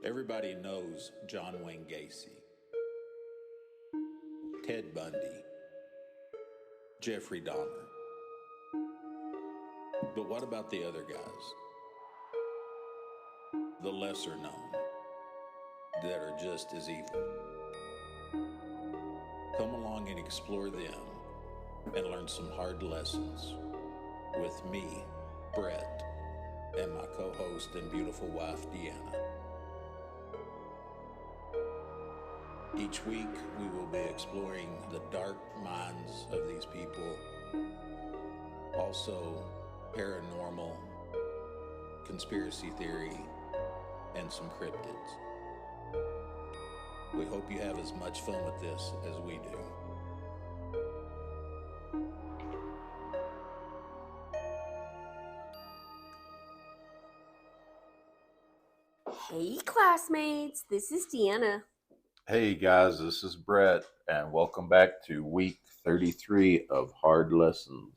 Everybody knows John Wayne Gacy, Ted Bundy, Jeffrey Dahmer. But what about the other guys? The lesser known, that are just as evil. Come along and explore them and learn some hard lessons with me, Brett, and my co-host and beautiful wife, Deanna. Each week, we will be exploring the dark minds of these people, also paranormal, conspiracy theory, and some cryptids. We hope you have as much fun with this as we do. Hey classmates, this is Deanna. Hey guys, this is Brett, and welcome back to week 33 of Hard Lessons.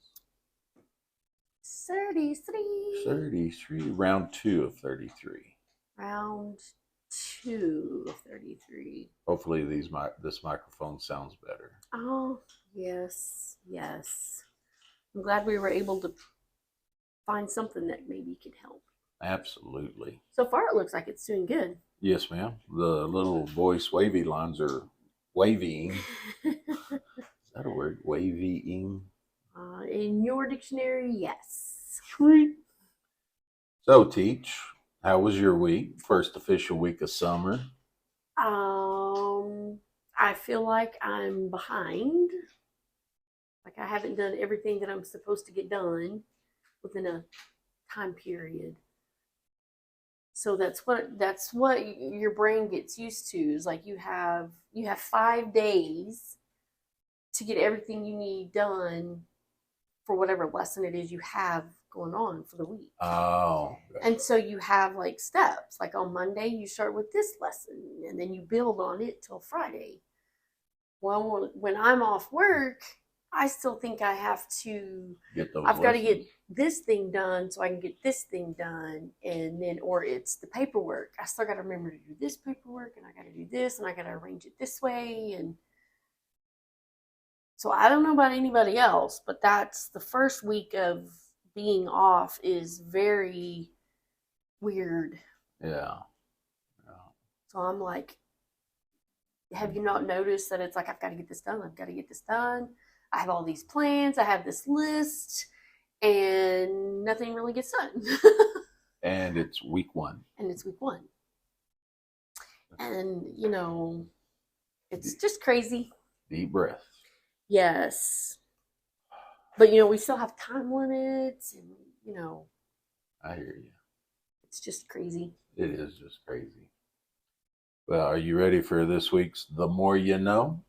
33. Round 2 of 33. Round 2 of 33. Hopefully this microphone sounds better. Oh, yes. I'm glad we were able to find something that maybe could help. Absolutely. So far, it looks like it's doing good. Yes, ma'am. The little voice wavy lines are wavying. Is that a word? Wavying? In your dictionary, yes. Sweet. So, Teach, how was your week? First official week of summer. I feel like I'm behind. Like I haven't done everything that I'm supposed to get done within a time period. So that's what your brain gets used to, is like you have 5 days to get everything you need done for whatever lesson it is you have going on for the week. Oh. And so you have like steps. Like on Monday you start with this lesson and then you build on it till Friday. Well, when I'm off work, I still think I have to I've got to get this thing done so I can get this thing done, and then, or it's the paperwork. I still got to remember to do this paperwork, and I got to do this, and I got to arrange it this way. And so I don't know about anybody else, but that's the first week of being off is very weird. Yeah. So I'm like, have you not noticed that it's like, I've got to get this done. I have all these plans. I have this list, and nothing really gets done. And it's week 1. And, it's just crazy. Deep breath. Yes. But, we still have time limits, and, I hear you. It's just crazy. It is just crazy. Well, are you ready for this week's The More You Know?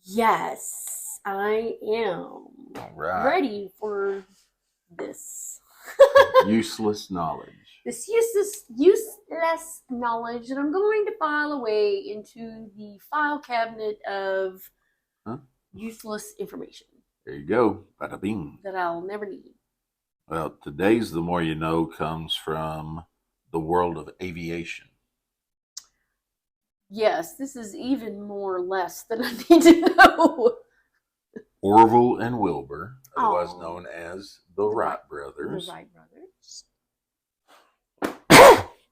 Yes. I am. All right. Ready for this. Useless knowledge. This useless knowledge that I'm going to file away into the file cabinet of useless information. There you go. Bada bing. That I'll never need. Well, today's The More You Know comes from the world of aviation. Yes, this is even more or less than I need to know. Orville and Wilbur, otherwise known as the Wright brothers. The Wright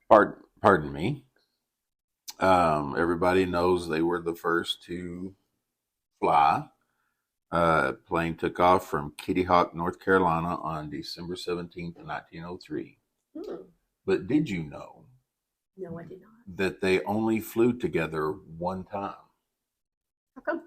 brothers. Pardon me. Everybody knows they were the first to fly. Plane took off from Kitty Hawk, North Carolina on December 17th, 1903. But did you know? No, I did not. That they only flew together one time. How come?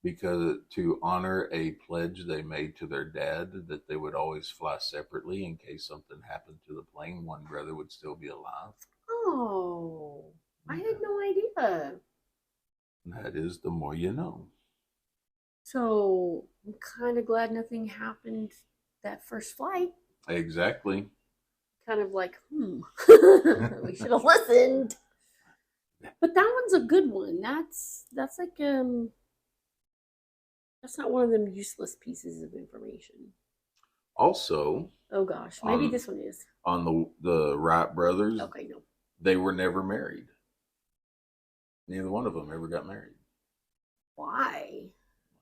Because to honor a pledge they made to their dad that they would always fly separately in case something happened to the plane, one brother would still be alive. Oh, I had no idea. That is The More You Know. So I'm kind of glad nothing happened that first flight. Exactly. Kind of like, we should have listened. But that one's a good one. That's like that's not one of them useless pieces of information. Also, oh gosh, maybe this one is on the Wright brothers. Okay, no. they were never married. Neither one of them ever got married. Why?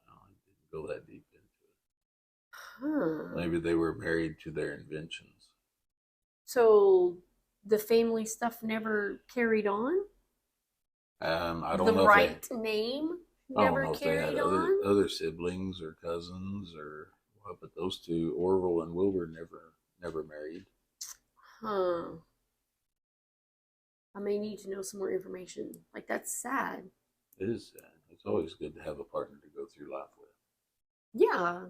Well, I didn't go that deep into Huh. it. Maybe they were married to their inventions. So the family stuff never carried on? I don't The know right if they, name I don't never know if they had carried on? other siblings or cousins or what, but those two, Orville and Wilbur, never married. Huh. I may need to know some more information. Like, that's sad. It is sad. It's always good to have a partner to go through life with. Yeah.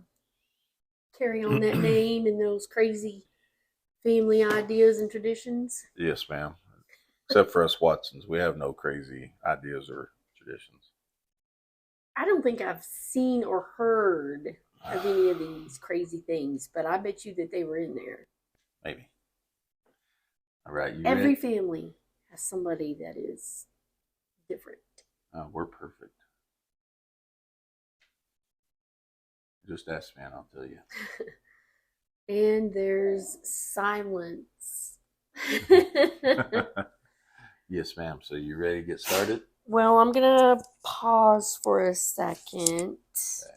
Carry on that name and those crazy family ideas and traditions. Yes, ma'am. Except for us Watsons, we have no crazy ideas or traditions. I don't think I've seen or heard of any of these crazy things, but I bet you that they were in there. Maybe. All right. Every family has somebody that is different. We're perfect. Just ask me and I'll tell you. And there's silence. Yes, ma'am. So you ready to get started? Well, I'm going to pause for a second. Okay.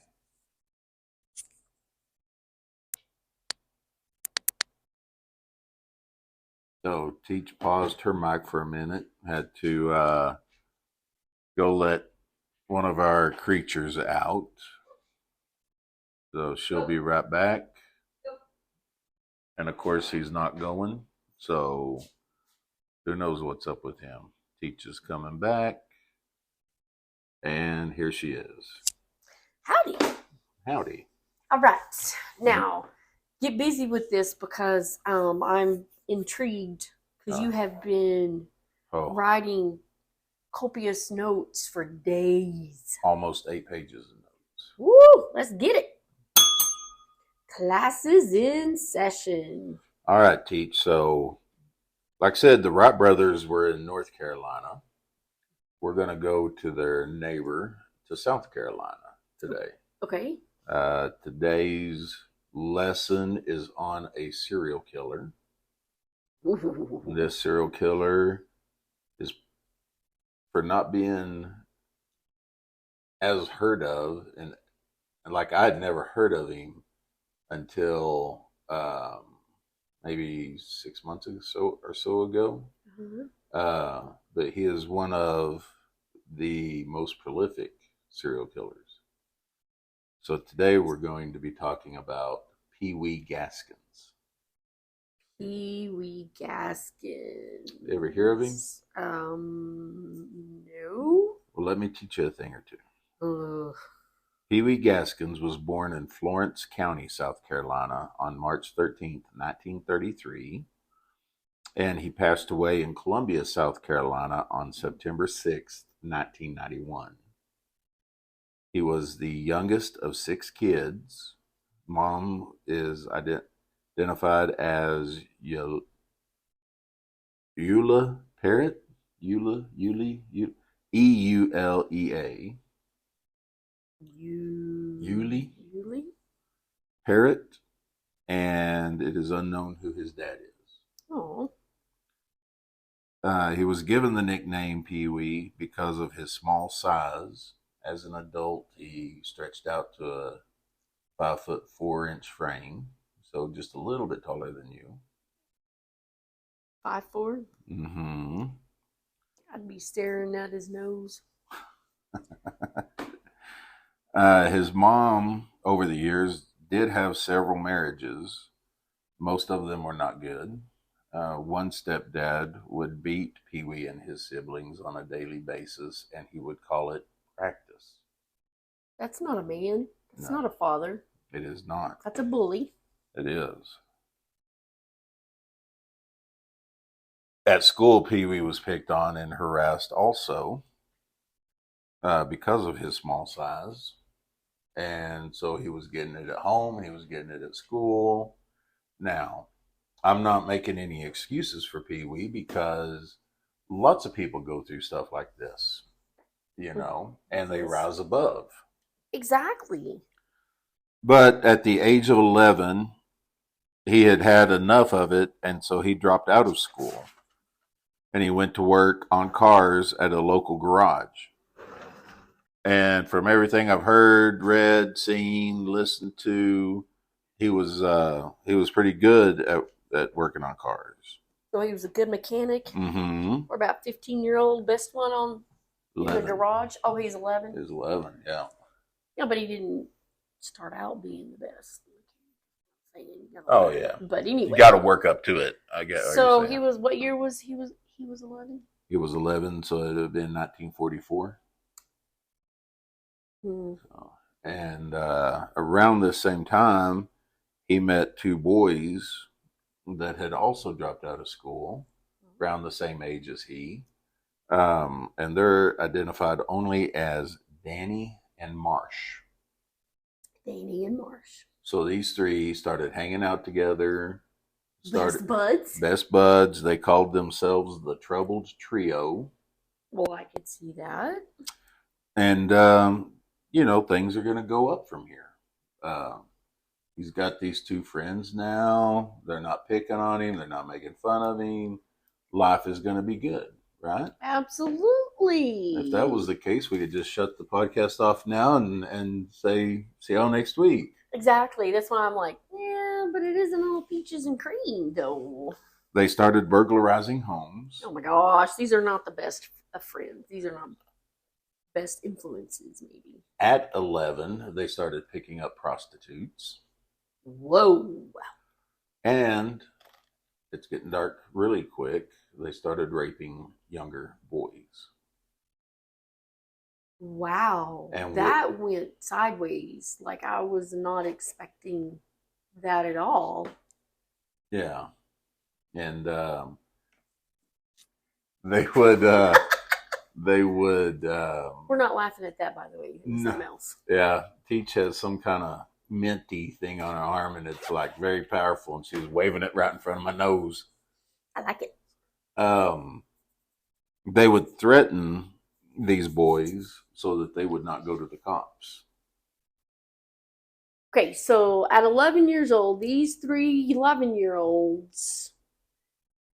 So Teach paused her mic for a minute. Had to go let one of our creatures out. So she'll be right back. And of course, he's not going. So who knows what's up with him? Teach is coming back. And here she is. Howdy. Howdy. All right. Now, get busy with this because I'm intrigued because you have been writing copious notes for days. Almost 8 pages of notes. Woo! Let's get it. Classes in session. All right, Teach. So, like I said, the Wright brothers were in North Carolina. We're going to go to their neighbor to South Carolina today. Okay. Today's lesson is on a serial killer. Ooh. This serial killer is, for not being as heard of, and like I had never heard of him until maybe 6 months or so ago. Mm-hmm. But he is one of the most prolific serial killers. So today we're going to be talking about Wee Gaskins. Wee Gaskins. You ever hear of him? No. Well, let me teach you a thing or two. Ugh. Wee Gaskins was born in Florence County, South Carolina on March 13th, 1933. And he passed away in Columbia, South Carolina on September 6th, 1991. He was the youngest of 6 kids. Mom is identified as Eula Parrott. Eulea. Eulie Parrott. And it is unknown who his dad is. Oh. He was given the nickname Pee Wee because of his small size. As an adult, he stretched out to a 5'4" frame, so just a little bit taller than you. 5'4"? Mm-hmm. I'd be staring at his nose. His mom, over the years, did have several marriages. Most of them were not good. One stepdad would beat Pee Wee and his siblings on a daily basis, and he would call it practice. That's not a man. That's No. not a father. It is not. That's a bully. It is. At school, Pee Wee was picked on and harassed also because of his small size. And so he was getting it at home and he was getting it at school. Now, I'm not making any excuses for Pee Wee because lots of people go through stuff like this, you know, and they rise above. Exactly. But at the age of 11, he had had enough of it, and so he dropped out of school. and he went to work on cars at a local garage. And from everything I've heard, read, seen, listened to, he was pretty good at working on cars. So he was a good mechanic. Mm-hmm. Or about 15-year-old, best one on in the garage. Oh, he's 11. He's 11, yeah. Yeah, but he didn't start out being the best. Oh yeah. But anyway, you got to work up to it. I guess. So he was. What year was he? He was 11. He was 11, so it would have been 1944. Hmm. And around the same time, he met two boys that had also dropped out of school around the same age as he. And they're identified only as Danny and Marsh. Danny and Marsh. So these three started hanging out together. Best buds. Best buds. They called themselves the Troubled Trio. Well, I could see that. And, things are going to go up from here. He's got these two friends now. They're not picking on him. They're not making fun of him. Life is going to be good, right? Absolutely. If that was the case, we could just shut the podcast off now and say, see y'all next week. Exactly. That's why I'm like, yeah, but it isn't all peaches and cream, though. They started burglarizing homes. Oh my gosh, these are not the best of friends. These are not best influences, maybe. At 11, they started picking up prostitutes. Whoa. And it's getting dark really quick. They started raping younger boys. Wow. And that went sideways. Like, I was not expecting that at all. Yeah. And they would we're not laughing at that, by the way. It's something else. Yeah. Teach has some kind of minty thing on her arm, and it's like very powerful, and she was waving it right in front of my nose. I like it. They would threaten these boys so that they would not go to the cops. Okay, so at 11 years old, these three 11-year-olds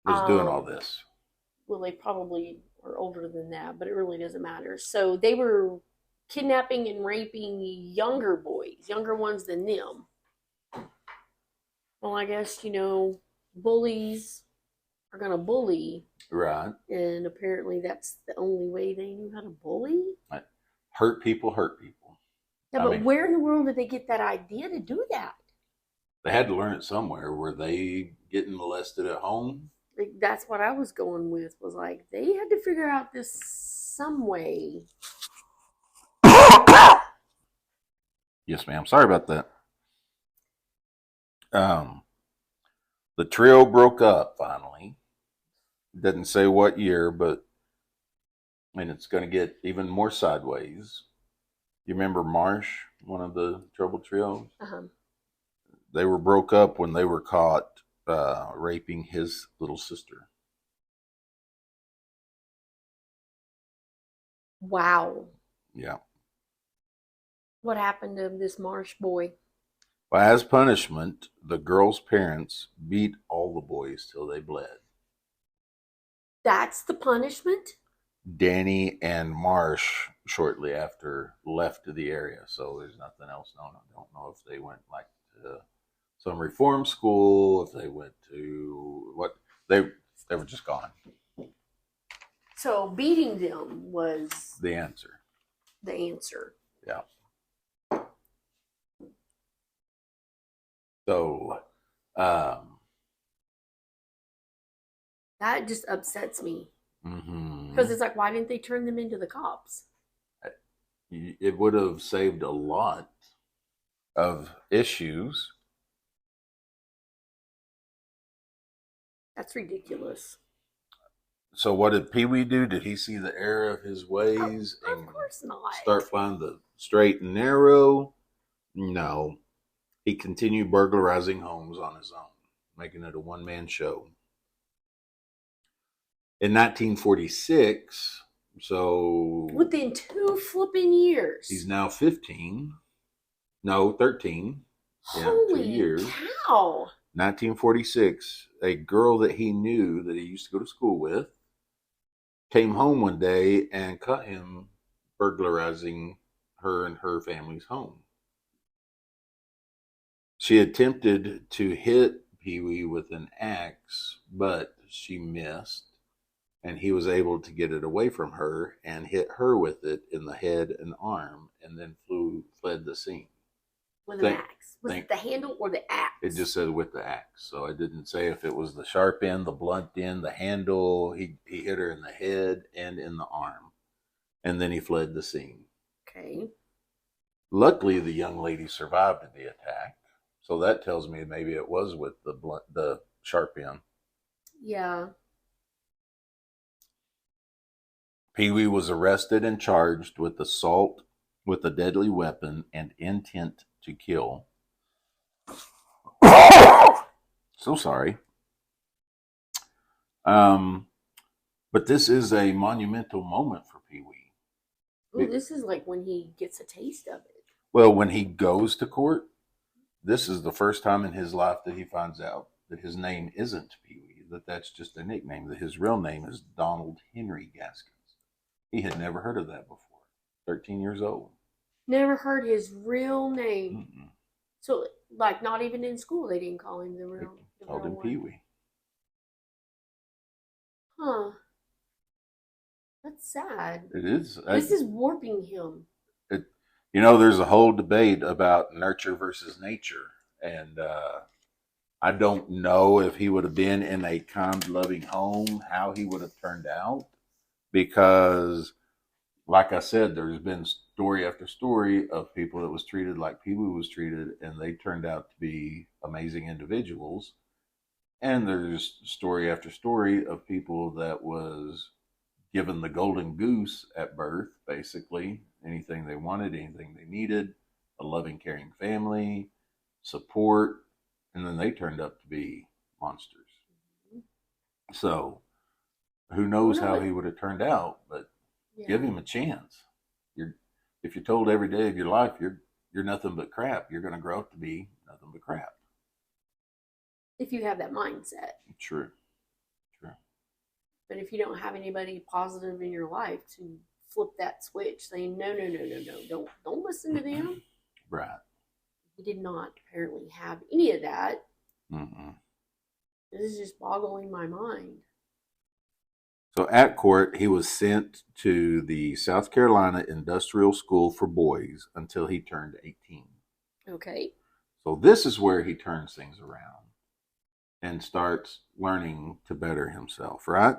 was doing all this. Well, they probably are older than that, but it really doesn't matter. So they were kidnapping and raping younger boys, younger ones than them. Well, I guess, bullies are going to bully. Right. And apparently that's the only way they knew how to bully. Right. Hurt people hurt people. Yeah, but where in the world did they get that idea to do that? They had to learn it somewhere. Were they getting molested at home? That's what I was going with, was like, they had to figure out this some way. Yes, ma'am. Sorry about that. The trio broke up finally. Didn't say what year, and it's going to get even more sideways. You remember Marsh, one of the Troubled Trios? Uh-huh. They were broke up when they were caught raping his little sister. Wow. Yeah. What happened to this Marsh boy? Well, as punishment, the girl's parents beat all the boys till they bled. That's the punishment? Danny and Marsh shortly after left the area, so there's nothing else known. I don't know if they went to some reform school, if they went to what they were just gone. So beating them was the answer. The answer. Yeah. So that just upsets me. Mm-hmm. Because it's like, why didn't they turn them into the cops? It would have saved a lot of issues. That's ridiculous. So what did Pee Wee do? Did he see the error of his ways and of course not. Start flying the straight and narrow? No. He continued burglarizing homes on his own, making it a one-man show. In 1946, so... within 2 flipping years. He's now 15. No, 13. Holy 2 years. Cow. 1946, a girl that he knew that he used to go to school with came home one day and caught him burglarizing her and her family's home. She attempted to hit Pee Wee with an axe, but she missed, and he was able to get it away from her and hit her with it in the head and arm, and then fled the scene. With an axe. Was it the handle or the axe? It just said with the axe, so I didn't say if it was the sharp end, the blunt end, the handle. He hit her in the head and in the arm, and then he fled the scene. Okay. Luckily, the young lady survived the attack, so that tells me maybe it was with the sharp end. Yeah. Pee Wee was arrested and charged with assault with a deadly weapon and intent to kill. So sorry. But this is a monumental moment for Pee Wee. Ooh, this is like when he gets a taste of it. Well, when he goes to court, this is the first time in his life that he finds out that his name isn't Pee Wee, that that's just a nickname, that his real name is Donald Henry Gaskins. He had never heard of that before. 13 years old. Never heard his real name. Mm-mm. So, like, not even in school they didn't call him the real name. Called him Pee Wee. Huh. That's sad. It is. This is warping him. There's a whole debate about nurture versus nature. And I don't know if he would have been in a kind, loving home, how he would have turned out. Because, like I said, there's been story after story of people that was treated like Pee Wee was treated, and they turned out to be amazing individuals. And there's story after story of people that was given the golden goose at birth, basically. Anything they wanted, anything they needed, a loving, caring family, support, and then they turned up to be monsters. So, who knows how he would have turned out, but give him a chance. If you're told every day of your life you're nothing but crap, you're going to grow up to be nothing but crap. If you have that mindset. True. But if you don't have anybody positive in your life to flip that switch, saying no, don't listen to them. Right. He did not apparently have any of that. Mm-mm. This is just boggling my mind. So at court, he was sent to the South Carolina Industrial School for Boys until he turned 18. Okay. So this is where he turns things around and starts learning to better himself, right?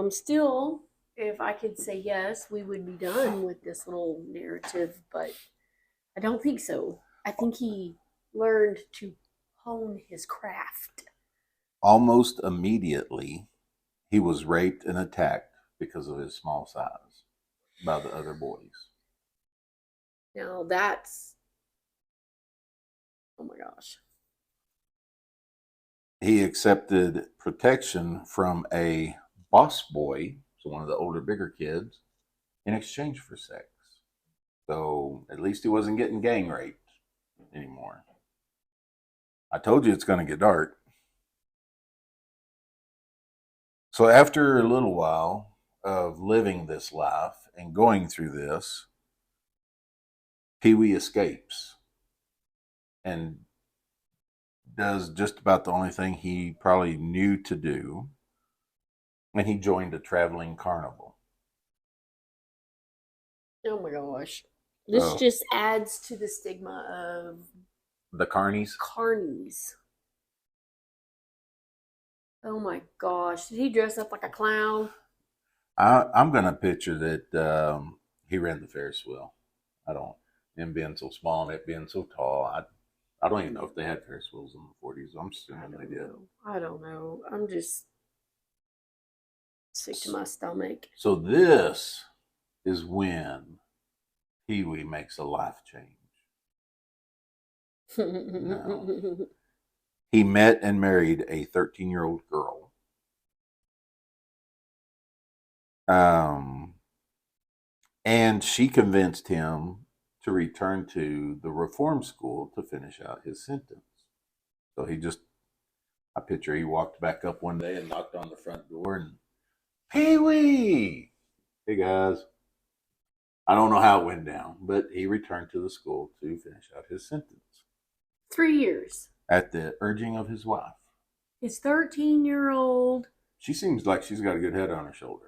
Still, if I could say yes, we would be done with this little narrative, but I don't think so. I think he learned to hone his craft. Almost immediately, he was raped and attacked because of his small size by the other boys. Now that's, oh my gosh. He accepted protection from a boss boy, so one of the older, bigger kids, in exchange for sex. So at least he wasn't getting gang raped anymore. I told you it's going to get dark. So after a little while of living this life and going through this, Pee Wee escapes and does just about the only thing he probably knew to do, and he joined a traveling carnival. Oh my gosh. This just adds to the stigma of the carnies. Oh my gosh. Did he dress up like a clown? I'm going to picture that he ran the Ferris wheel. Him being so small and it being so tall, I don't even know if they had Ferris wheels in the 40s. I'm assuming they did. I don't know. I'm just sick to my stomach. So this is when Pee Wee makes a life change. No. He met and married a 13-year-old girl. And she convinced him to return to the reform school to finish out his sentence. So I picture he walked back up one day and knocked on the front door, and Pee-wee! Hey, guys. I don't know how it went down, but he returned to the school to finish out his sentence 3 years. at the urging of his wife. His 13-year-old She seems like she's got a good head on her shoulder.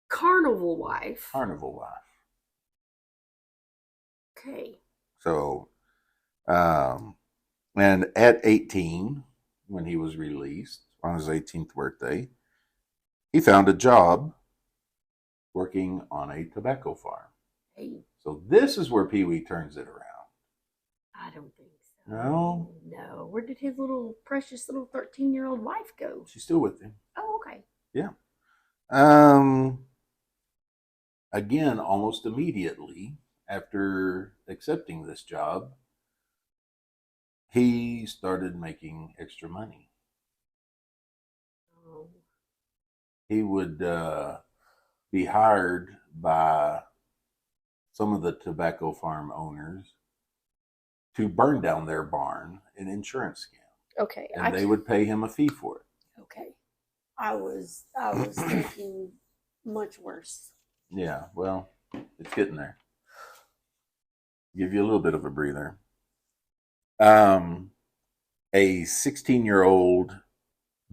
carnival wife. Carnival wife. Okay. So, and at 18, when he was released on his 18th birthday, he found a job working on a tobacco farm. Hey, So this is where Pee-wee turns it around. I don't think so. No? No. Where did his little precious little 13-year-old wife go? She's still with him. Oh, okay. Yeah. Again, almost immediately after accepting this job, he started making extra money. Oh. He would be hired by some of the tobacco farm owners to burn down their barn in insurance scam. Okay. And they would pay him a fee for it. Okay. I was thinking much worse. Yeah, well, it's getting there. Give you a little bit of a breather. A 16-year-old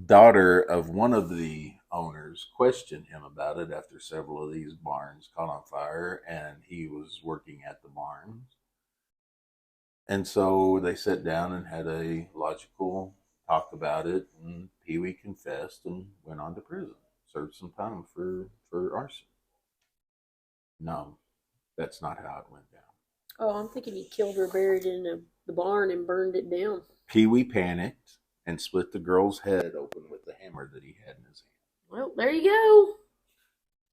daughter of one of the owners questioned him about it after several of these barns caught on fire, and he was working at the barns. And so they sat down and had a logical talk about it, and Pee-wee confessed and went on to prison. Served some time for arson. No, that's not how it went down. Oh, I'm thinking he killed her, buried in the barn, and burned it down. Pee-wee panicked and split the girl's head open with the hammer that he had in his hand. Well, there you go.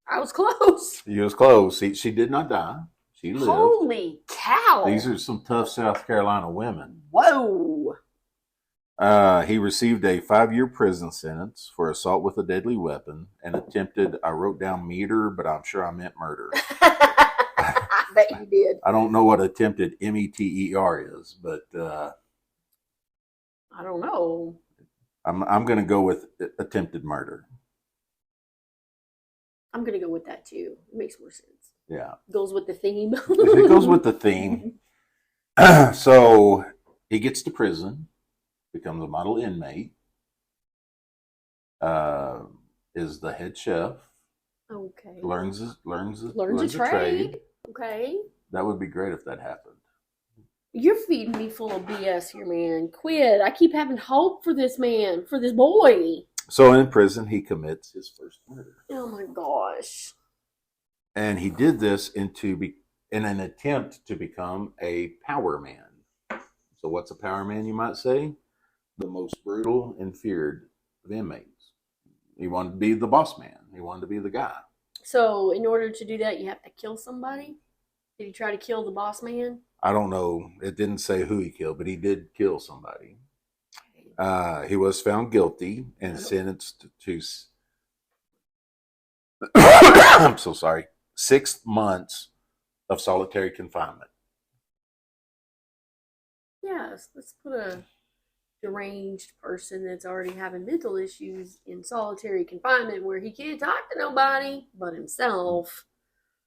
I was close. He was close. She did not die. She lived. Holy cow. These are some tough South Carolina women. Whoa. He received a 5-year prison sentence for assault with a deadly weapon and attempted, I wrote down meter, but I'm sure I meant murder. I bet you did. I don't know what attempted METER is, but I don't know. I'm going to go with attempted murder. I'm going to go with that too. It makes more sense. Yeah. Goes with the theme. It goes with the theme. So he gets to prison, becomes a model inmate, is the head chef. Okay. Learns a trade. Okay. That would be great if that happened. You're feeding me full of BS here, man. Quit. I keep having hope for this man, for this boy. So in prison, he commits his first murder. Oh my gosh. And he did this in an attempt to become a power man. So what's a power man, you might say? The most brutal and feared of inmates. He wanted to be the boss man. He wanted to be the guy. So in order to do that, you have to kill somebody? Did he try to kill the boss man? I don't know. It didn't say who he killed, but he did kill somebody. He was found guilty and sentenced to I'm so sorry, 6 months of solitary confinement. Yes, let's put a deranged person that's already having mental issues in solitary confinement where he can't talk to nobody but himself.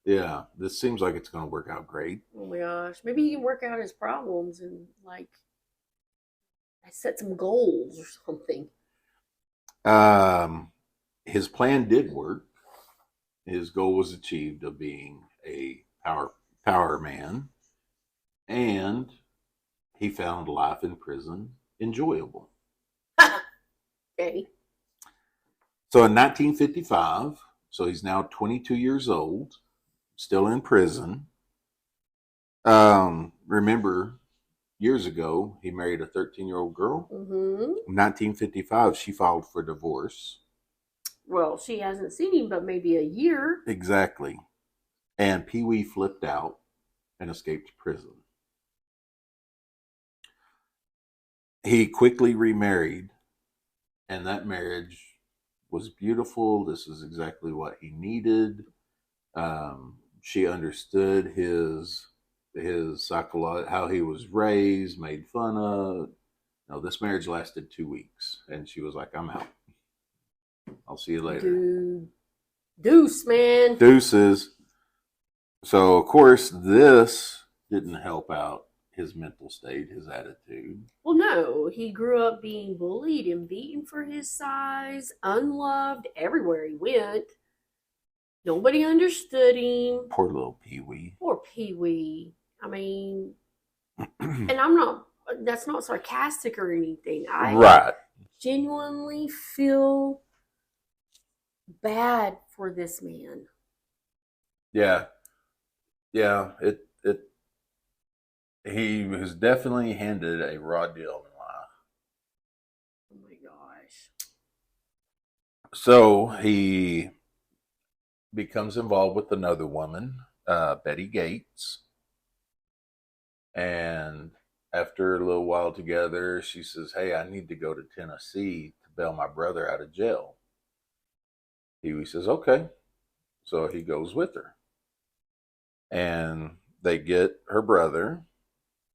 Yeah, this seems like it's going to work out great. Oh my gosh. Maybe he can work out his problems and set some goals or something. His plan did work. His goal was achieved of being a power man, and he found life in prison enjoyable. Okay. So in 1955, so he's now 22 years old, still in prison. Remember, years ago, he married a 13-year-old girl. Mm-hmm. In 1955, she filed for divorce. Well, she hasn't seen him but maybe a year. Exactly. And Pee-wee flipped out and escaped prison. He quickly remarried, and that marriage was beautiful. This is exactly what he needed. She understood his psychology, how he was raised, made fun of. No, this marriage lasted 2 weeks, and she was like, "I'm out." I'll see you later. Dude. Deuce, man. Deuces. So, of course, this didn't help out his mental state, his attitude. Well, no. He grew up being bullied and beaten for his size, unloved everywhere he went. Nobody understood him. Poor little Pee-wee. Poor Pee-wee. I mean, and I'm not, that's not sarcastic or anything. I Right. genuinely feel bad for this man. Yeah. Yeah. He was definitely handed a raw deal in life. Oh my gosh. So he becomes involved with another woman, Betty Gates. And after a little while together, she says, "Hey, I need to go to Tennessee to bail my brother out of jail." Huey says, "Okay." So he goes with her. And they get her brother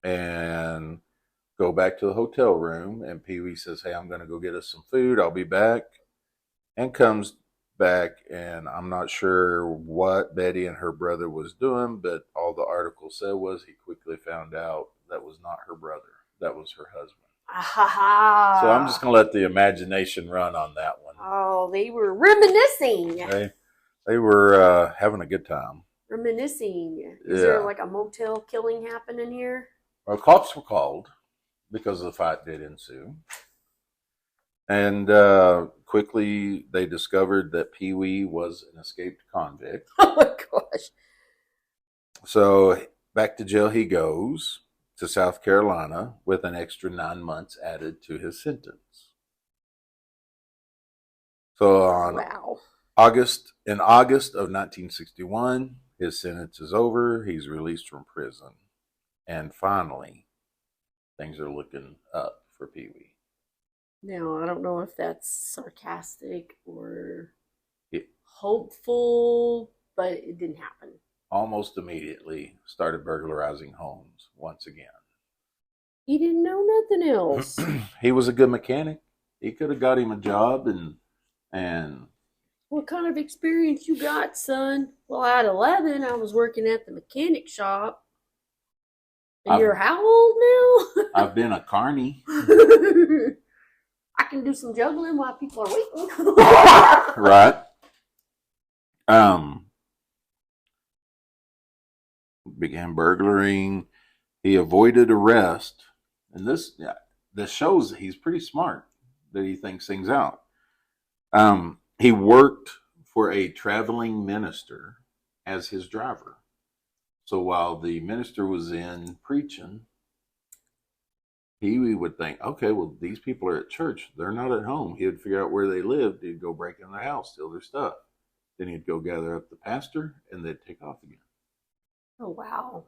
and go back to the hotel room. And Pee-wee says, "Hey, I'm going to go get us some food. I'll be back." And comes back, and I'm not sure what Betty and her brother was doing, but all the article said was he quickly found out that was not her brother. That was her husband. Ah. So I'm just going to let the imagination run on that one. Oh, they were reminiscing. They were having a good time. Reminiscing. Is there like a motel killing happening here? Well, cops were called because the fight did ensue. And quickly they discovered that Pee-wee was an escaped convict. Oh my gosh. So back to jail he goes, to South Carolina, with an extra 9 months added to his sentence. So on August of 1961, his sentence is over. He's released from prison. And finally, things are looking up for Pee-wee. Now, I don't know if that's sarcastic or hopeful, but it didn't happen. Almost immediately started burglarizing homes once again. He didn't know nothing else. He was a good mechanic. He could have got him a job and what kind of experience you got, son? Well, at 11, I was working at the mechanic shop. And you're how old now? I've been a carny. I can do some juggling while people are waiting. Right. Began burglaring. He avoided arrest. And this shows that he's pretty smart, that he thinks things out. He worked for a traveling minister as his driver. So while the minister was in preaching, he would think, okay, well, these people are at church. They're not at home. He would figure out where they lived. He'd go break in their house, steal their stuff. Then he'd go gather up the pastor, and they'd take off again. Oh, wow.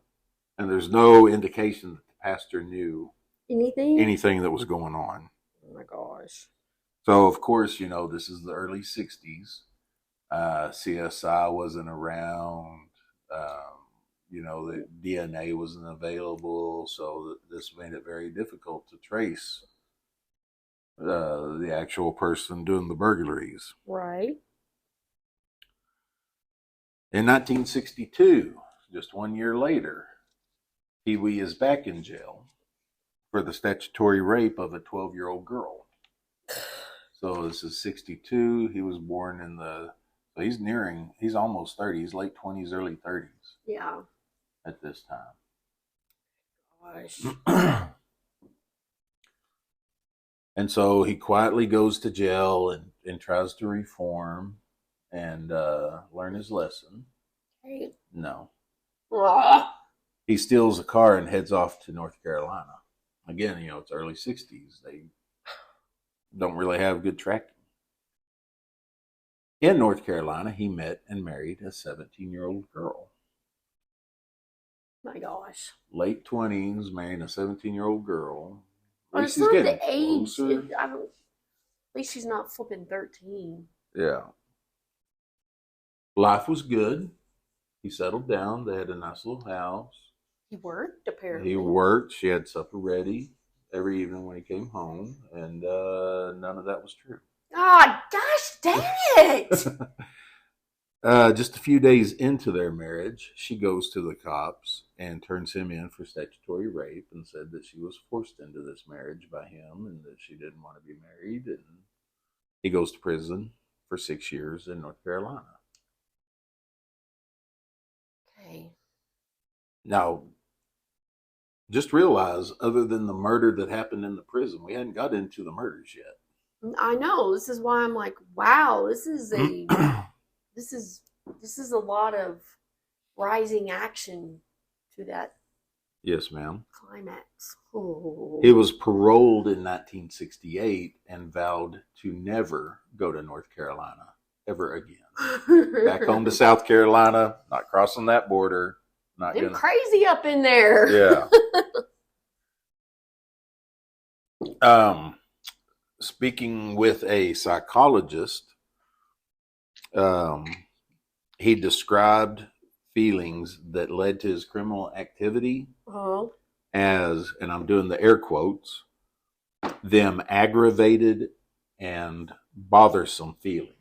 And there's no indication that the pastor knew anything that was going on. Oh, my gosh. So, of course, this is the early 60s. CSI wasn't around. The DNA wasn't available, so this made it very difficult to trace the actual person doing the burglaries. Right. In 1962, just 1 year later, Pee-wee is back in jail for the statutory rape of a 12-year-old girl. So this is 62. He was born he's almost 30. He's late 20s, early 30s. Yeah. At this time. Gosh. And so he quietly goes to jail and tries to reform and learn his lesson. Hey. No. Ah. He steals a car and heads off to North Carolina. Again, it's early 60s. They don't really have good tracking. In North Carolina, he met and married a 17-year-old girl. My gosh. Late 20s, marrying a 17-year-old girl. Well, it's not the age. At least she's not flipping 13. Yeah. Life was good. He settled down. They had a nice little house. He worked, apparently. He worked. She had supper ready every evening when he came home. And none of that was true. Ah, gosh dang it! Just a few days into their marriage, she goes to the cops and turns him in for statutory rape and said that she was forced into this marriage by him and that she didn't want to be married. And he goes to prison for 6 years in North Carolina. Okay. Now, just realize, other than the murder that happened in the prison, we hadn't got into the murders yet. I know. This is why I'm like, wow, this is a lot of rising action to that. Yes, ma'am. Climax. Oh. He was paroled in 1968 and vowed to never go to North Carolina ever again. Back home to South Carolina, not crossing that border. Not They're gonna... crazy up in there. Yeah. Speaking with a psychologist, he described feelings that led to his criminal activity as, and I'm doing the air quotes, them aggravated and bothersome feelings.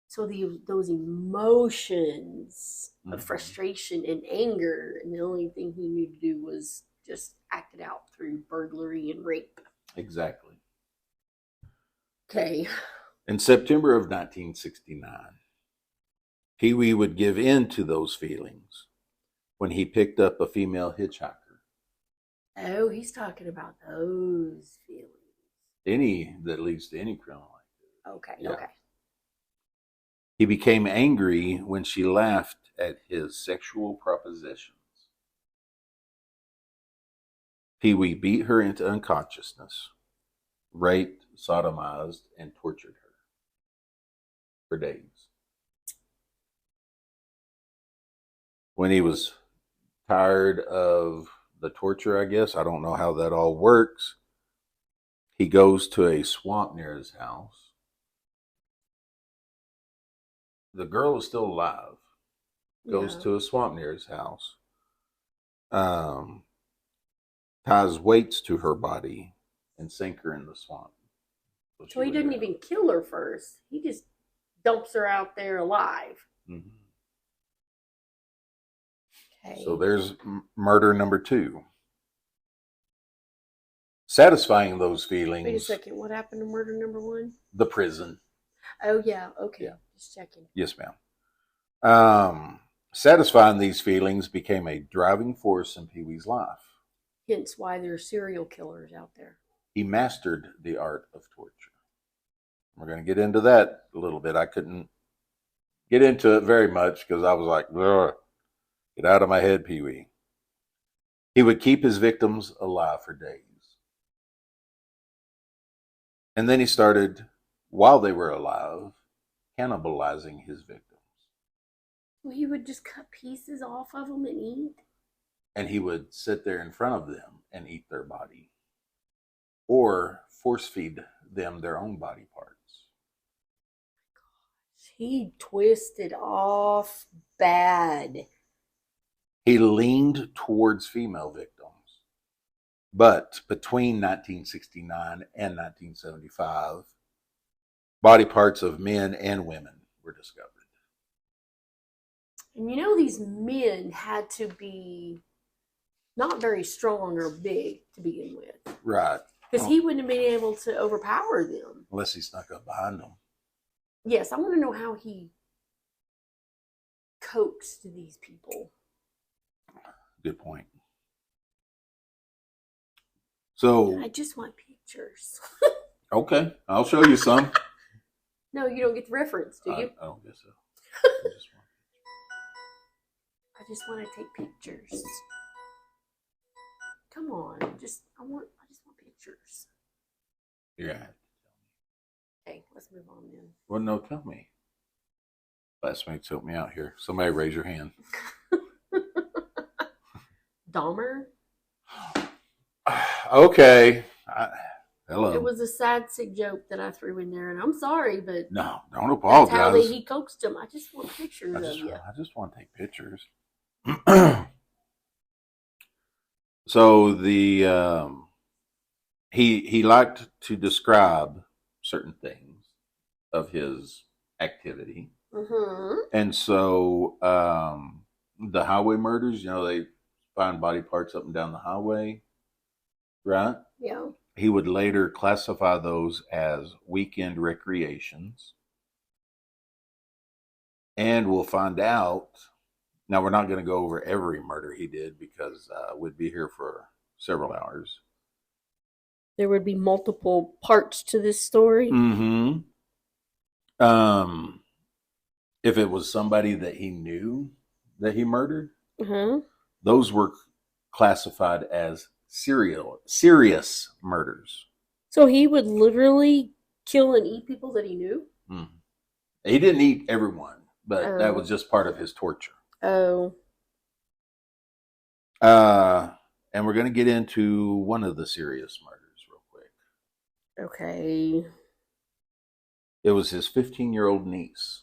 So those emotions of frustration and anger, and the only thing he knew to do was just act it out through burglary and rape. Exactly. Okay. In September of 1969, Pee Wee would give in to those feelings when he picked up a female hitchhiker. Oh, he's talking about those feelings. Any that leads to any criminal activity. Okay, Yeah. okay. He became angry when she laughed at his sexual propositions. Pee Wee beat her into unconsciousness, raped, sodomized, and tortured her for days. When he was tired of the torture, I guess, I don't know how that all works, he goes to a swamp near his house. The girl is still alive. Goes to a swamp near his house. Ties weights to her body and sink her in the swamp. So he didn't even kill her first. He just dumps her out there alive. Mm-hmm. Okay. So there's murder number 2. Satisfying those feelings. Wait a second. What happened to murder number 1? The prison. Oh, yeah. Okay. Yeah. Just checking. Yes, ma'am. Satisfying these feelings became a driving force in Pee Wee's life. Hence why there's serial killers out there. He mastered the art of torture. We're going to get into that a little bit. I couldn't get into it very much because I was like, get out of my head, Pee Wee. He would keep his victims alive for days. And then he started, while they were alive, cannibalizing his victims. Well, he would just cut pieces off of them and eat? And he would sit there in front of them and eat their body. Or force feed them their own body parts. He twisted off bad. He leaned towards female victims. But between 1969 and 1975, body parts of men and women were discovered. And you know, these men had to be not very strong or big to begin with. Right. Because he wouldn't have been able to overpower them. Unless he snuck up behind them. Yes, I want to know how he coaxed these people. Good point. So I just want pictures. Okay, I'll show you some. No, you don't get the reference, do you? I don't guess so. I just want to take pictures. Come on, I just want pictures. Yeah. Okay, let's move on then. Well, no, tell me. Classmates, help me out here. Somebody raise your hand. Dahmer? Okay. Hello. It was a sad, sick joke that I threw in there, and I'm sorry, but no, don't apologize. that's how he coaxed them. I just want pictures of you. I just want to take pictures. So the he liked to describe certain things of his activity. Mm-hmm. And so the highway murders, they find body parts up and down the highway, right? Yeah. He would later classify those as weekend recreations. And we'll find out. Now, we're not going to go over every murder he did because we'd be here for several hours. There would be multiple parts to this story. Mm-hmm. If it was somebody that he knew that he murdered, those were classified as serious murders. So he would literally kill and eat people that he knew? Mm. He didn't eat everyone, but that was just part of his torture. Oh. And we're going to get into one of the serious murders real quick. Okay. It was his 15-year-old niece.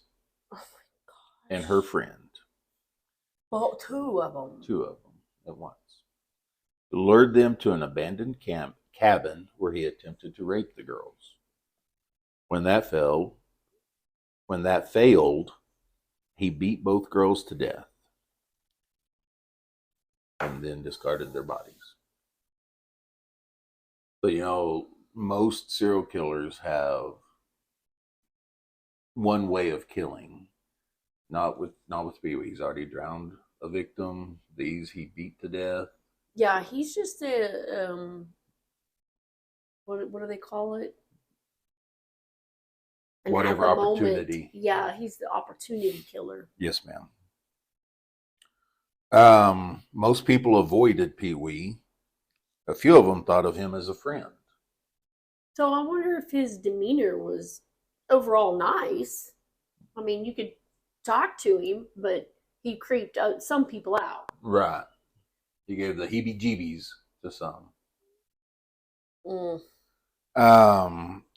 Oh my gosh. And her friend. Well, two of them at once. Lured them to an abandoned cabin where he attempted to rape the girls. When that failed, he beat both girls to death and then discarded their bodies. So, most serial killers have one way of killing. Not with Pee Wee. He's already drowned a victim. These he beat to death. Yeah, he's just a what do they call it? Whatever opportunity. Moment, yeah, he's the opportunity killer. Yes, ma'am. Most people avoided Pee Wee. A few of them thought of him as a friend. So I wonder if his demeanor was overall nice. I mean, you could talk to him, but he creeped some people out. Right. He gave the heebie-jeebies to some.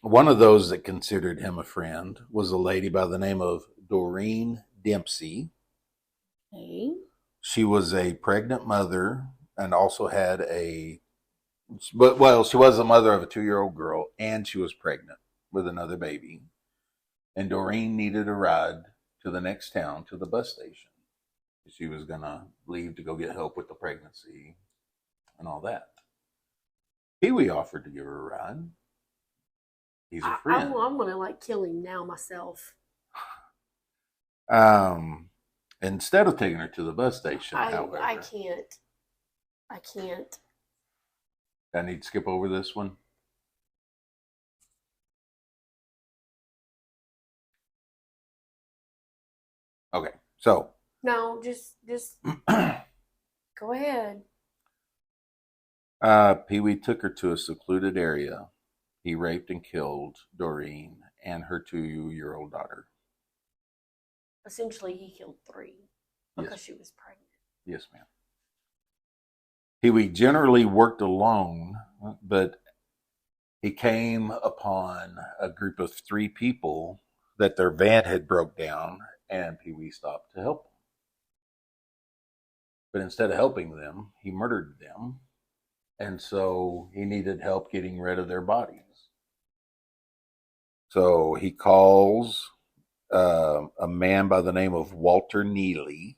One of those that considered him a friend was a lady by the name of Doreen Dempsey. Okay. She was a pregnant mother and also had she was the mother of a 2-year-old girl, and she was pregnant with another baby. And Doreen needed a ride to the next town, to the bus station. She was going to leave to go get help with the pregnancy and all that. Pee Wee offered to give her a ride. He's a friend. I'm going to kill him now myself. Instead of taking her to the bus station, however. I can't. I need to skip over this one. Okay, so. No, just go ahead. Pee Wee took her to a secluded area. He raped and killed Doreen and her 2-year-old daughter. Essentially, he killed 3 because she was pregnant. Yes, ma'am. Pee Wee generally worked alone, but he came upon a group of 3 people that their van had broke down, and Pee Wee stopped to help them. But instead of helping them, he murdered them. And so he needed help getting rid of their bodies. So he calls a man by the name of Walter Neely,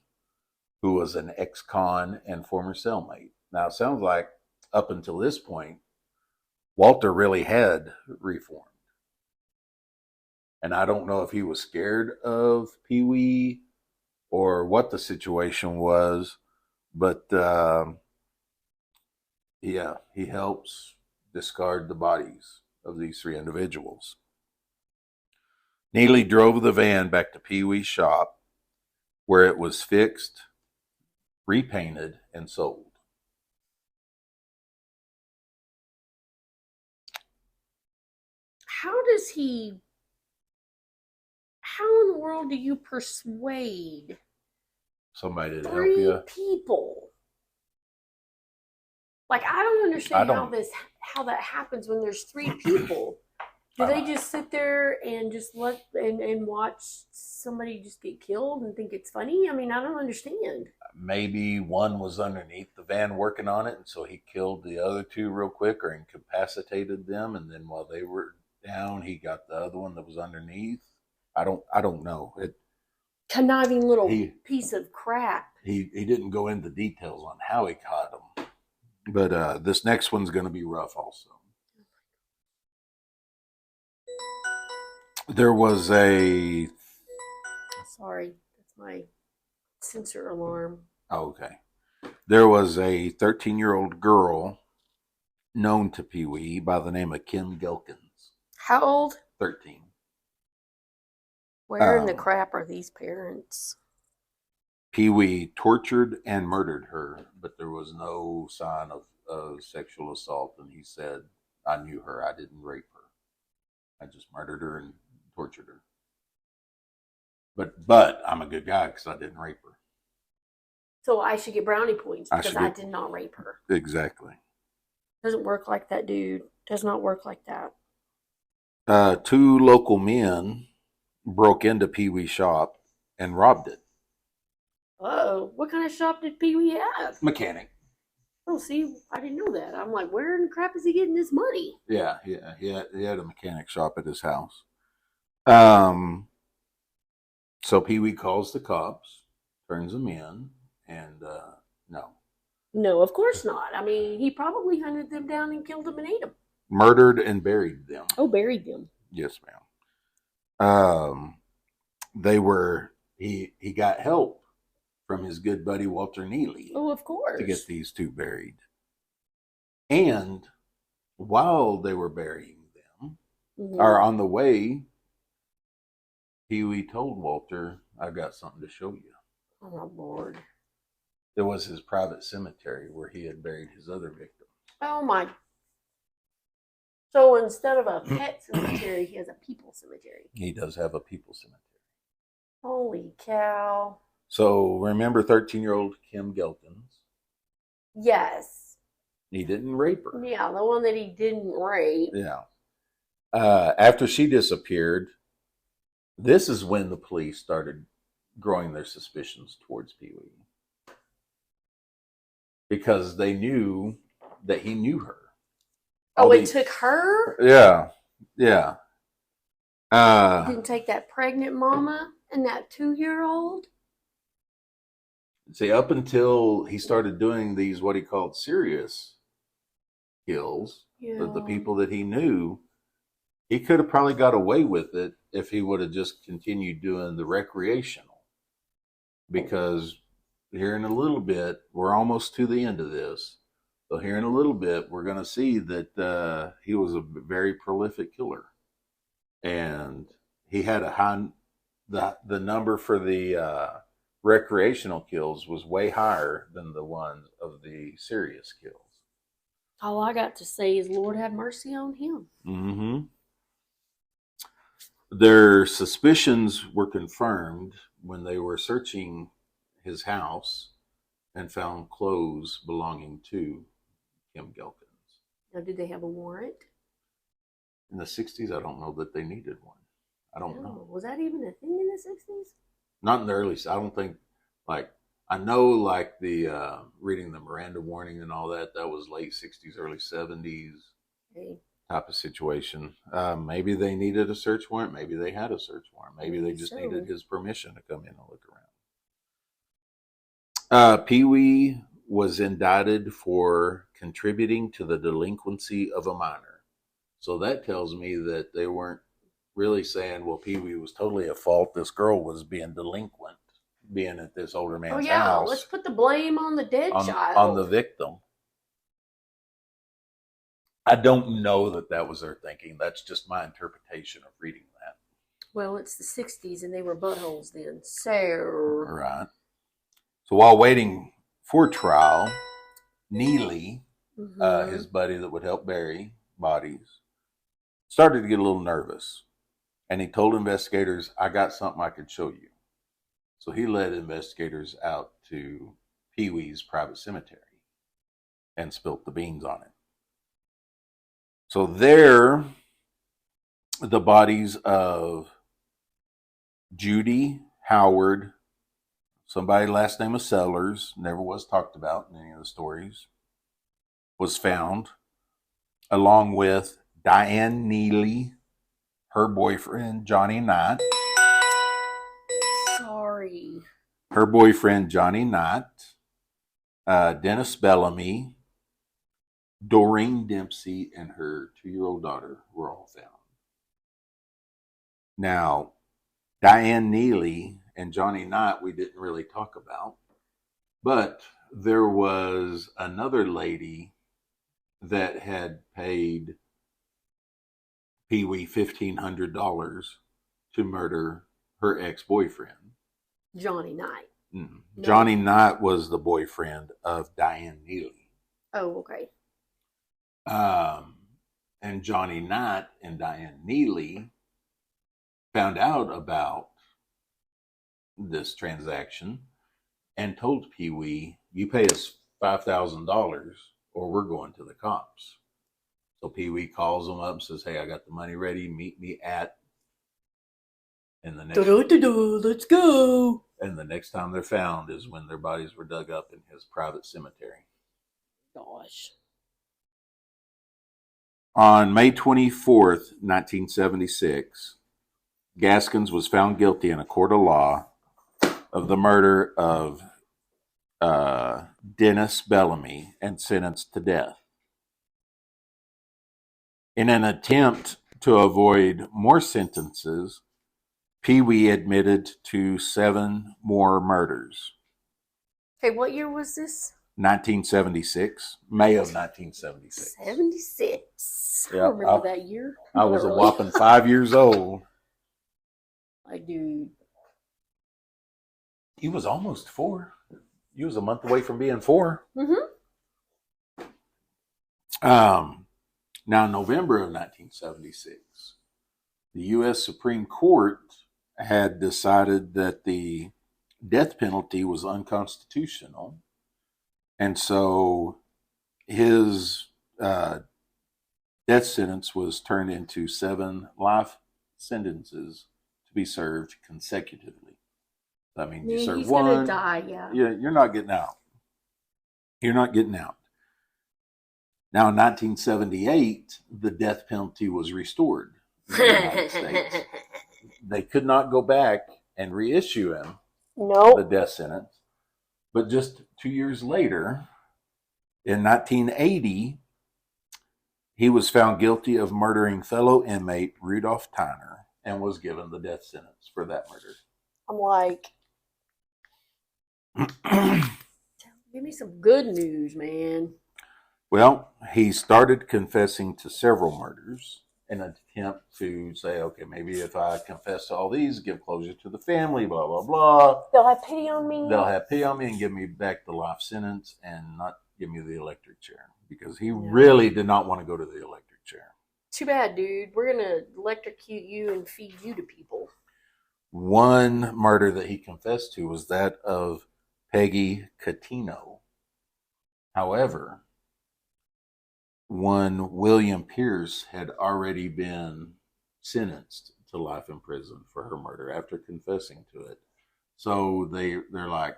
who was an ex-con and former cellmate. Now, it sounds like up until this point, Walter really had reformed. And I don't know if he was scared of Pee Wee or what the situation was, but yeah, he helps discard the bodies of these 3 individuals. Neely drove the van back to Pee Wee's shop, where it was fixed, repainted, and sold. How in the world do you persuade somebody to 3 help you? people? I don't understand how that happens when there's 3 people. Do they just sit there and just and watch somebody just get killed and think it's funny? I mean, I don't understand. Maybe one was underneath the van working on it, and so he killed the other 2 real quick or incapacitated them, and then while they were down. He got the other one that was underneath. I don't know. Conniving little piece of crap. He didn't go into details on how he caught him. But this next one's going to be rough also. There was a... Sorry, that's my sensor alarm. Oh, okay. There was a 13-year-old girl known to Pee Wee by the name of Kim Gaskins. How old? 13. Where in the crap are these parents? Pee Wee tortured and murdered her, but there was no sign of sexual assault. And he said, I knew her. I didn't rape her. I just murdered her and tortured her. But I'm a good guy because I didn't rape her. So I should get brownie points because I did not rape her. Exactly. Doesn't work like that, dude. Does not work like that. 2 local men broke into Pee Wee's shop and robbed it. Oh, what kind of shop did Pee Wee have? Mechanic. Oh, see, I didn't know that. I'm like, where in the crap is he getting this money? Yeah, he had a mechanic shop at his house. So Pee Wee calls the cops, turns them in, and no. No, of course not. I mean, he probably hunted them down and killed them and ate them. Murdered and buried them. Oh, buried them. Yes, ma'am. He got help from his good buddy Walter Neely. Oh, of course. To get these 2 buried. And while they were burying them, or on the way, Pee Wee told Walter, I got something to show you. Oh, my Lord. It was his private cemetery where he had buried his other victims. Oh, my. So instead of a pet cemetery, he has a people cemetery. He does have a people cemetery. Holy cow. So remember 13-year-old Kim Gaskins? Yes. He didn't rape her. Yeah, the one that he didn't rape. Yeah. After she disappeared, this is when the police started growing their suspicions towards Pee Wee. Because they knew that he knew her. Oh, it took her? Yeah. Yeah. Didn't take that pregnant mama and that 2-year-old? See, up until he started doing these, what he called serious kills, the people that he knew, he could have probably got away with it if he would have just continued doing the recreational. Because here in a little bit, we're almost to the end of this. So here in a little bit, we're going to see that he was a very prolific killer. And he had a high, the number for the recreational kills was way higher than the ones of the serious kills. All I got to say is, Lord have mercy on him. Mm-hmm. Their suspicions were confirmed when they were searching his house and found clothes belonging to Kim Gaskins. Now, did they have a warrant? In the 60s, I don't know that they needed one. I don't know. Was that even a thing in the 60s? Not in the early, I don't think, I know the reading the Miranda warning and all that, that was late 60s, early 70s type of situation. Maybe they needed a search warrant. Maybe they had a search warrant. Maybe they just needed his permission to come in and look around. Pee Wee was indicted for contributing to the delinquency of a minor. So that tells me that they weren't really saying, well, Pee Wee was totally at fault. This girl was being delinquent, being at this older man's house. Let's put the blame on the dead child. On the victim. I don't know that was their thinking. That's just my interpretation of reading that. Well, it's the 60s and they were buttholes then. So. Right. So while waiting for trial, Neely, his buddy that would help bury bodies, started to get a little nervous. And he told investigators, I got something I could show you. So he led investigators out to Pee Wee's private cemetery and spilt the beans on it. So there, the bodies of Judy, Howard, somebody last name of Sellers, never was talked about in any of the stories, was found, along with Diane Neely, her boyfriend, Johnny Knight. Sorry. Her boyfriend, Johnny Knight. Dennis Bellamy, Doreen Dempsey, and her 2-year-old daughter were all found. Now, Diane Neely and Johnny Knight we didn't really talk about, but there was another lady that had paid Pee Wee $1,500 to murder her ex-boyfriend. Johnny Knight. Mm. No. Johnny Knight was the boyfriend of Diane Neely. Oh, okay. And Johnny Knight and Diane Neely found out about this transaction and told Pee Wee, "You pay us $5,000 or we're going to the cops." So Pee Wee calls them up and says, "Hey, I got the money ready. Meet me at..." And the next let's go. And the next time they're found is when their bodies were dug up in his private cemetery. Gosh. On May 24th, 1976, Gaskins was found guilty in a court of law of the murder of Dennis Bellamy and sentenced to death. In an attempt to avoid more sentences, Pee Wee admitted to 7 more murders. Okay, what year was this? 1976, May of 1976. 76. I Yep, don't remember that year. I was a whopping 5 years old. Like, dude. You was almost 4. You was a month away from being 4. Mm-hmm. Now, in November of 1976, the U.S. Supreme Court had decided that the death penalty was unconstitutional. And so his death sentence was turned into 7 life sentences to be served consecutively. I mean, you serve he's one. He's going to die, yeah. You're not getting out. You're not getting out. Now, in 1978, the death penalty was restored in the United States. They could not go back and reissue him the death sentence. But just 2 years later, in 1980, he was found guilty of murdering fellow inmate Rudolph Tyner and was given the death sentence for that murder. I'm like, give me some good news, man. Well, he started confessing to several murders in an attempt to say, okay, maybe if I confess to all these, give closure to the family, blah, blah, blah. They'll have pity on me. They'll have pity on me and give me back the life sentence and not give me the electric chair. Because he really did not want to go to the electric chair. Too bad, dude. We're going to electrocute you and feed you to people. One murder that he confessed to was that of Peggy Catino. However, one William Pierce had already been sentenced to life in prison for her murder after confessing to it. So they're like,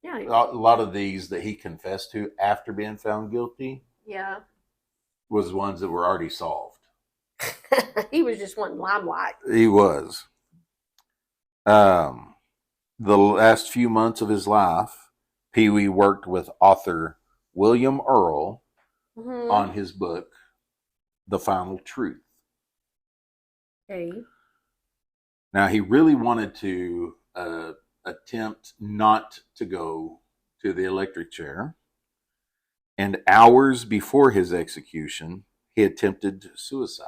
yeah, a lot of these that he confessed to after being found guilty, was ones that were already solved. He was just wanting limelight. He was. The last few months of his life, Pee Wee worked with author William Earl on his book, The Final Truth. Okay. Now, he really wanted to attempt not to go to the electric chair. And hours before his execution, he attempted suicide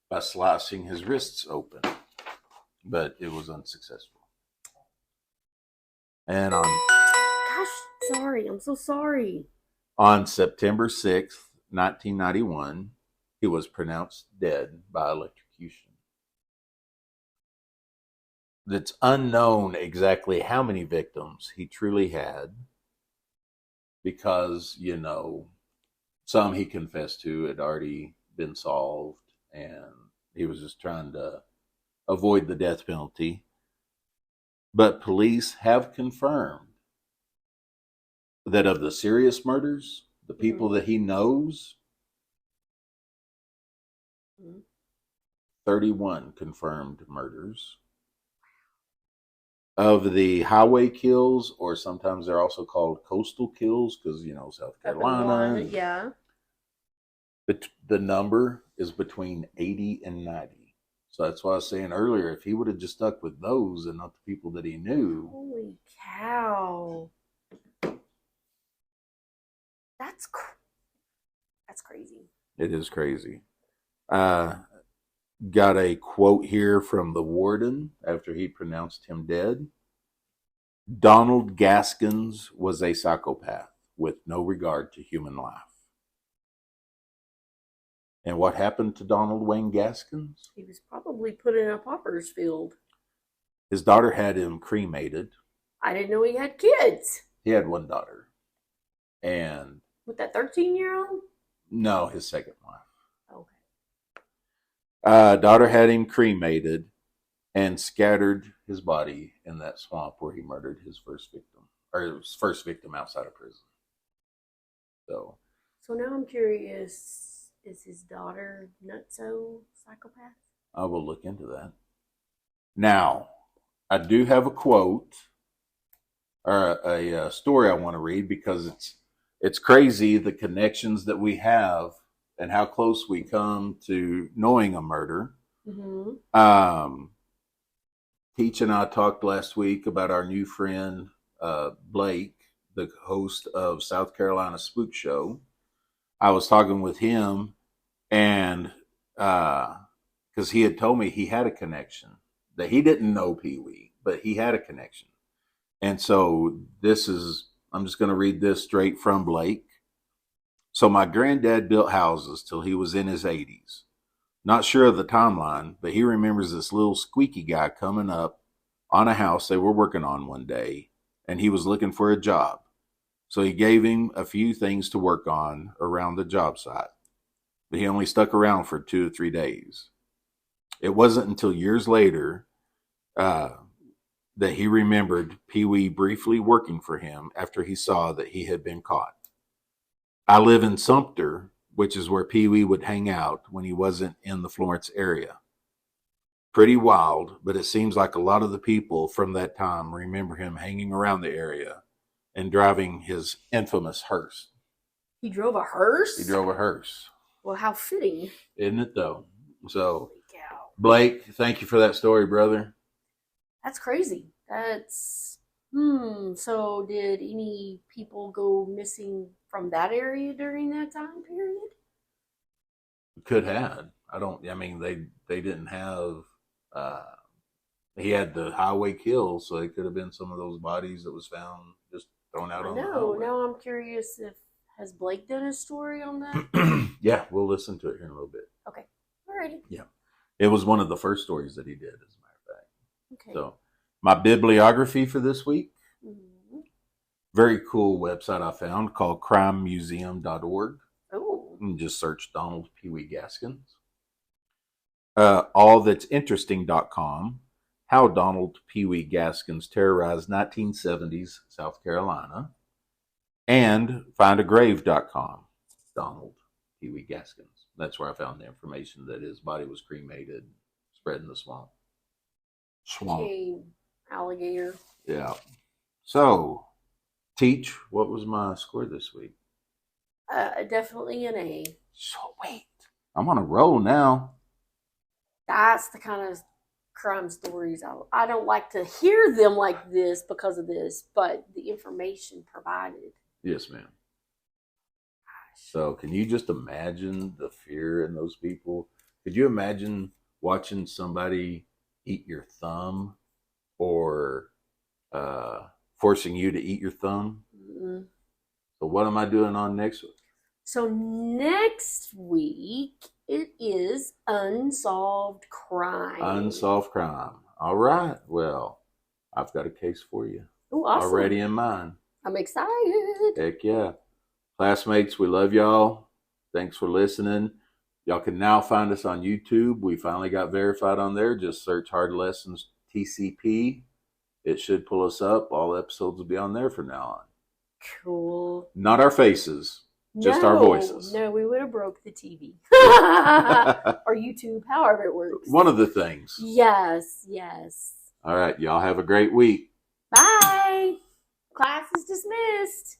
by slicing his wrists open. But it was unsuccessful. And Gosh, sorry. I'm so sorry. On September 6th, 1991, he was pronounced dead by electrocution. It's unknown exactly how many victims he truly had because, some he confessed to had already been solved and he was just trying to avoid the death penalty. But police have confirmed that of the serious murders, the people that he knows, 31 confirmed murders. Of the highway kills, or sometimes they're also called coastal kills, because, South Carolina. Yeah. The number is between 80 and 90. So that's why I was saying earlier, if he would have just stuck with those and not the people that he knew. Holy cow. That's crazy. It is crazy. Got a quote here from the warden after he pronounced him dead. Donald Gaskins was a psychopath with no regard to human life. And what happened to Donald Wayne Gaskins? He was probably put in a pauper's field. His daughter had him cremated. I didn't know he had kids. He had one daughter. And with that 13-year-old? No, his second wife. Okay. Daughter had him cremated and scattered his body in that swamp where he murdered his first victim, or his first victim outside of prison. So now I'm curious, is his daughter nutso psychopath? I will look into that. Now, I do have a quote or a story I want to read, because it's crazy the connections that we have and how close we come to knowing a murder. Mm-hmm. Teach and I talked last week about our new friend, Blake, the host of South Carolina Spook Show. I was talking with him, and because he had told me he had a connection, that he didn't know Pee Wee, but he had a connection. And so I'm just going to read this straight from Blake. So my granddad built houses till he was in his 80s. Not sure of the timeline, but he remembers this little squeaky guy coming up on a house they were working on one day, and he was looking for a job. So he gave him a few things to work on around the job site, but he only stuck around for 2 or 3 days. It wasn't until years later that he remembered Pee Wee briefly working for him after he saw that he had been caught. I live in Sumter, which is where Pee Wee would hang out when he wasn't in the Florence area. Pretty wild, but it seems like a lot of the people from that time remember him hanging around the area and driving his infamous hearse. He drove a hearse? He drove a hearse. Well, how fitting. Isn't it, though? So, Blake, thank you for that story, brother. That's crazy. That's, so did any people go missing from that area during that time period? Could have. They didn't have, he had the highway kill, so it could have been some of those bodies that was found just thrown out on the highway. Now I'm curious has Blake done a story on that? Yeah, we'll listen to it here in a little bit. Okay. Alrighty. Yeah. It was one of the first stories that he did, as a matter of fact. Okay. So, my bibliography for this week, very cool website I found called crimemuseum.org. Oh. And just search Donald Pee Wee Gaskins. Allthat'sinteresting.com, how Donald Pee Wee Gaskins terrorized 1970s South Carolina. And findagrave.com, Donald Pee Wee Gaskins. That's where I found the information that his body was cremated, spread in the swamp. Alligator. Yeah. So, Teach, what was my score this week? Definitely an A. Sweet. I'm on a roll now. That's the kind of crime stories I don't like to hear them like this because of this, but the information provided. Yes, ma'am. So, can you just imagine the fear in those people? Could you imagine watching somebody eat your thumb, or forcing you to eat your thumb? Mm-mm. So what am I doing on next week? So next week, it is Unsolved Crime. Unsolved Crime. All right. Well, I've got a case for you. Oh, awesome. Already in mind. I'm excited. Heck yeah. Classmates, we love y'all. Thanks for listening. Y'all can now find us on YouTube. We finally got verified on there. Just search Hard Lessons TCP. It should pull us up. All episodes will be on there from now on. Cool. Not our faces. Just our voices. No, we would have broke the TV. Or YouTube, however it works. One of the things. Yes, yes. All right. Y'all have a great week. Bye. Class is dismissed.